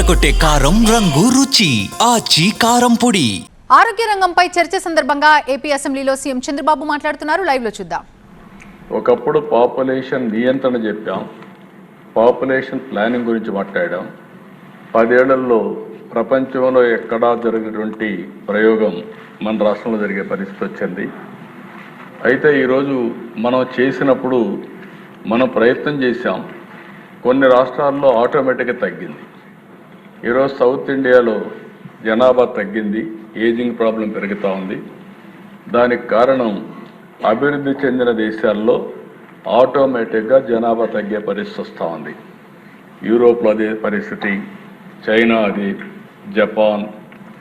అదరకొట్టే కారం రంగు రుచి ఆచి కారం పొడి. ఆరోగ్య రంగంపై చర్చ సందర్భంగా ఏపీ అసెంబ్లీలో సీఎం చంద్రబాబు మాట్లాడుతున్నారు. లైవ్ లో చూద్దాం. ఒకప్పుడు పాపులేషన్ నియంత్రణ చెప్పాం, పాపులేషన్ ప్లానింగ్ గురించి మాట్లాడాం. 10 ఏళ్లలో ప్రపంచంలో ఎక్కడా జరిగినటువంటి ప్రయోగం మన రాష్ట్రంలో జరిగే పరిస్థితి వచ్చింది. అయితే ఈరోజు మనం చేసినప్పుడు మనం ప్రయత్నం చేశాం. కొన్ని రాష్ట్రాల్లో ఆటోమేటిక్గా తగ్గింది. ఈరోజు సౌత్ ఇండియాలో జనాభా తగ్గింది, ఏజింగ్ ప్రాబ్లం పెరుగుతూ ఉంది. దానికి కారణం అభివృద్ధి చెందిన దేశాల్లో ఆటోమేటిక్గా జనాభా తగ్గే పరిస్థితి వస్తూ ఉంది. యూరోప్లో అదే పరిస్థితి, చైనా అది, జపాన్,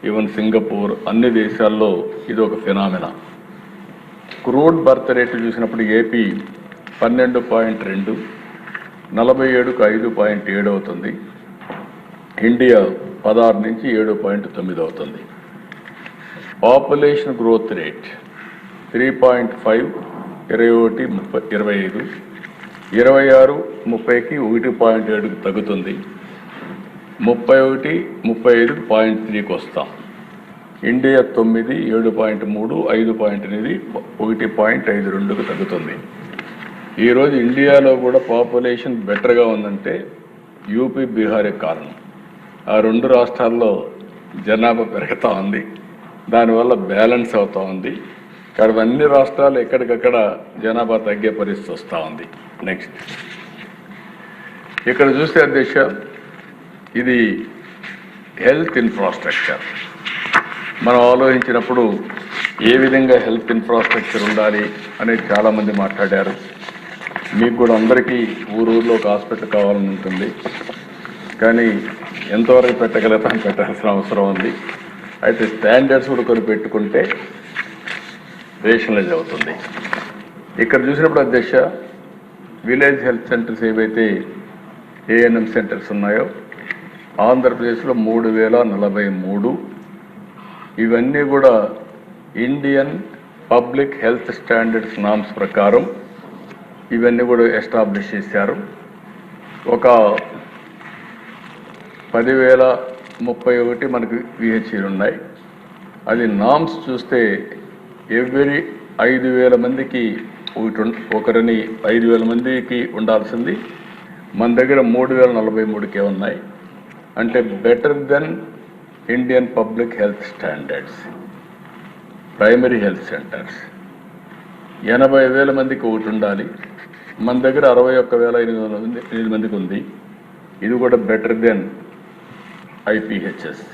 ఈవెన్ సింగపూర్, అన్ని దేశాల్లో ఇది ఒక ఫినామినా. క్రూడ్ బర్త్ రేటు చూసినప్పుడు ఏపీ 12.2, 47కు 5.7 అవుతుంది. ఇండియా 16 నుంచి 7.9 అవుతుంది. పాపులేషన్ గ్రోత్ రేట్ 3.5, 21, 25, 26, 30కి 1.7కు తగ్గుతుంది. 31, 35కు 0.3కి వస్తాం. ఇండియా 9, 7.3, 5.8, 1.52కు తగ్గుతుంది. ఈరోజు ఇండియాలో కూడా పాపులేషన్ బెటర్గా ఉందంటే యూపీ, బీహారే కారణం. ఆ 2 రాష్ట్రాల్లో జనాభా పెరుగుతూ ఉంది, దానివల్ల బ్యాలెన్స్ అవుతూ ఉంది. ఇక్కడ అన్ని రాష్ట్రాలు ఎక్కడికక్కడ జనాభా తగ్గే పరిస్థితి వస్తూ ఉంది. నెక్స్ట్ ఇక్కడ చూస్తే అధ్యక్ష, ఇది హెల్త్ ఇన్ఫ్రాస్ట్రక్చర్. మనం ఆలోచించినప్పుడు ఏ విధంగా హెల్త్ ఇన్ఫ్రాస్ట్రక్చర్ ఉండాలి అనేది చాలామంది మాట్లాడారు. మీకు కూడా అందరికీ ఊరూరులో ఒక హాస్పిటల్ కావాలని ఉంటుంది, కానీ ఎంతవరకు పెట్టాల్సిన అవసరం ఉంది. అయితే స్టాండర్డ్స్ కూడా కొన్ని పెట్టుకుంటే రేషనలైజ్ అవుతుంది. ఇక్కడ చూసినప్పుడు అధ్యక్ష, విలేజ్ హెల్త్ సెంటర్స్ ఏవైతే ఏఎన్ఎం సెంటర్స్ ఉన్నాయో ఆంధ్రప్రదేశ్లో 3043. ఇవన్నీ కూడా Indian public health standards norms ప్రకారం ఇవన్నీ కూడా ఎస్టాబ్లిష్ చేశారు. ఒక 10,031 మనకు విహెచ్ఈలు ఉన్నాయి. అది నామ్స్ చూస్తే ఎవ్రీ 5,000 మందికి ఒకరిని 5,000 మందికి ఉండాల్సింది మన దగ్గర 3,043కే ఉన్నాయి. అంటే better than Indian public health standards. Primary health centres 80,000 మందికి ఒకటి ఉండాలి, మన దగ్గర 61,800 మందికి ఉంది. ఇది కూడా బెటర్ దెన్ ఐపీహెచ్ఎస్.